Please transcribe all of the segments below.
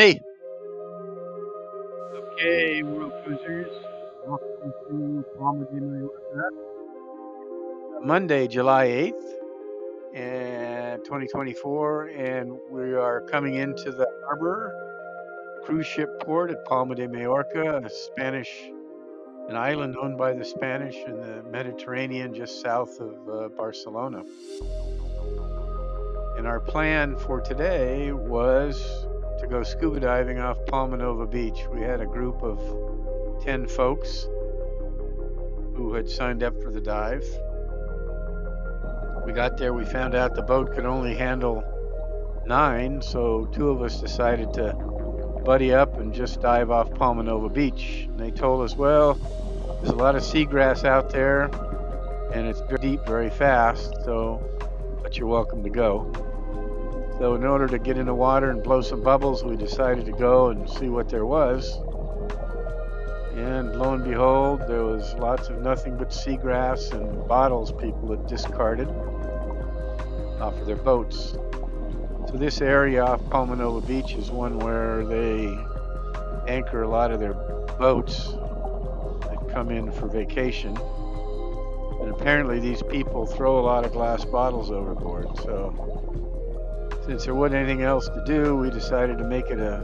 Hey, okay, world cruisers. Welcome to Palma de Mallorca. Monday, July 8th, and 2024, and we are coming into the harbor cruise ship port at Palma de Mallorca, an island owned by the Spanish in the Mediterranean just south of Barcelona. And our plan for today was to go scuba diving off Palma Nova Beach. We had a group of 10 folks who had signed up for the dive. We got there, we found out the boat could only handle 9, so two of us decided to buddy up and just dive off Palma Nova Beach. And they told us, well, there's a lot of seagrass out there and it's very deep very fast, but you're welcome to go. So in order to get in the water and blow some bubbles, we decided to go and see what there was. And lo and behold, there was lots of nothing but seagrass and bottles people had discarded off of their boats. So this area off Palma Nova Beach is one where they anchor a lot of their boats that come in for vacation. And apparently these people throw a lot of glass bottles overboard. So since there wasn't anything else to do, we decided to make it a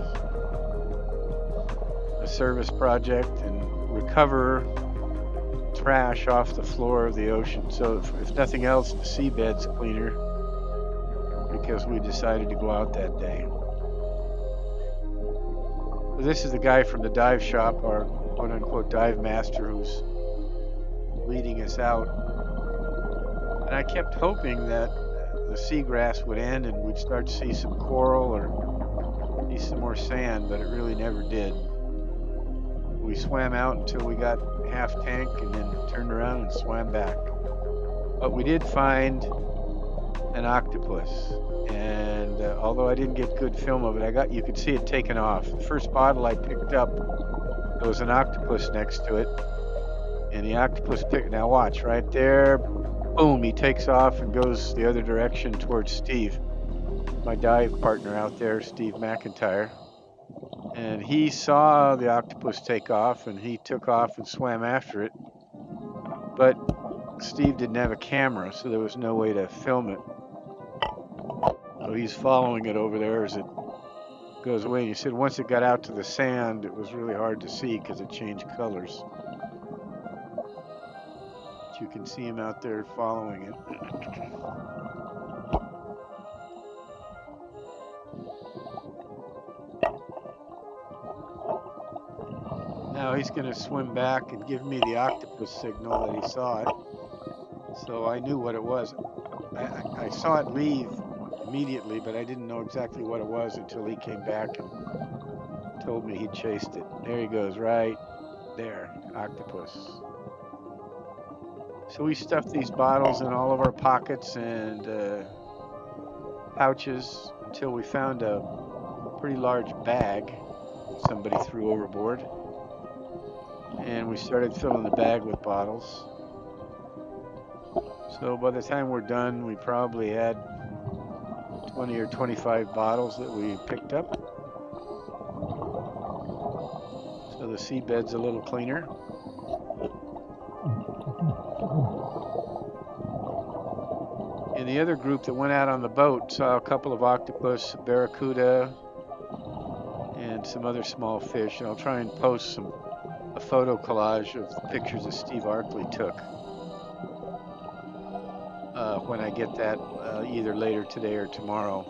service project and recover trash off the floor of the ocean. So if nothing else, the seabed's cleaner because we decided to go out that day. So this is the guy from the dive shop, our quote-unquote dive master, who's leading us out. And I kept hoping that the seagrass would end and we'd start to see some coral or see some more sand, but it really never did. We swam out until we got half tank and then turned around and swam back. But we did find an octopus, and although I didn't get good film of it, you could see it taken off. The first bottle I picked up, there was an octopus next to it, and the octopus now watch right there, boom, he takes off and goes the other direction towards Steve, my dive partner out there, Steve McIntyre. And he saw the octopus take off, and he took off and swam after it. But Steve didn't have a camera, so there was no way to film it. So he's following it over there as it goes away. And he said once it got out to the sand, it was really hard to see because it changed colors. But you can see him out there following it. Now he's going to swim back and give me the octopus signal that he saw it. So I knew what it was. I saw it leave immediately, but I didn't know exactly what it was until he came back and told me he'd chased it. There he goes, right there, octopus. So we stuffed these bottles in all of our pockets and pouches until we found a pretty large bag somebody threw overboard. And we started filling the bag with bottles. So by the time we're done, we probably had 20 or 25 bottles that we picked up. So the seabed's a little cleaner. And the other group that went out on the boat saw a couple of octopus, barracuda, and some other small fish. And I'll try and post a photo collage of the pictures that Steve Arkley took when I get that either later today or tomorrow.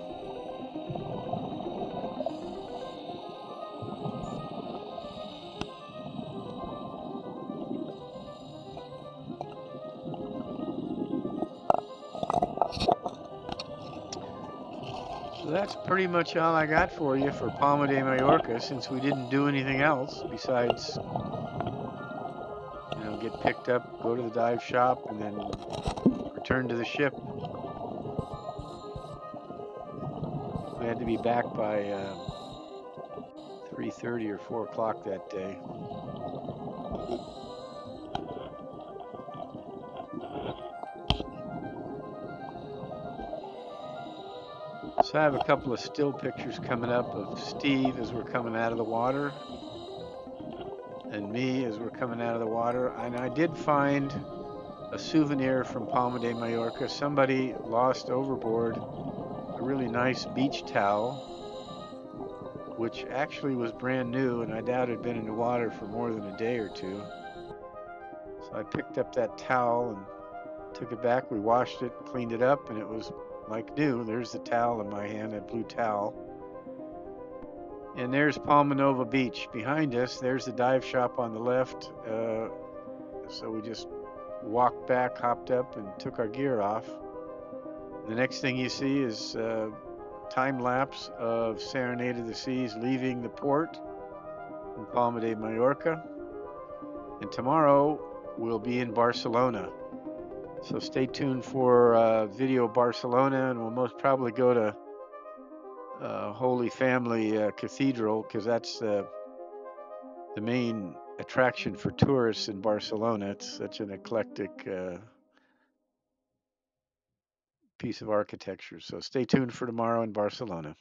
So that's pretty much all I got for you for Palma de Mallorca, since we didn't do anything else besides get picked up, go to the dive shop, and then return to the ship. We had to be back by 3:30 or 4 o'clock that day. So I have a couple of still pictures coming up of Steve as we're coming out of the water and me as we're coming out of the water. And I did find a souvenir from Palma de Mallorca. Somebody lost overboard a really nice beach towel, which actually was brand new, and I doubt it had been in the water for more than a day or two. So I picked up that towel and took it back. We washed it, cleaned it up, and it was like new. There's the towel in my hand, that blue towel. And there's Palma Nova Beach behind us. There's the dive shop on the left. So we just walked back, hopped up, and took our gear off. The next thing you see is time lapse of Serenade of the Seas leaving the port in Palma de Mallorca. And tomorrow we'll be in Barcelona. So stay tuned for video Barcelona, and we'll most probably go to Holy Family Cathedral, because that's the main attraction for tourists in Barcelona. It's such an eclectic piece of architecture. So stay tuned for tomorrow in Barcelona.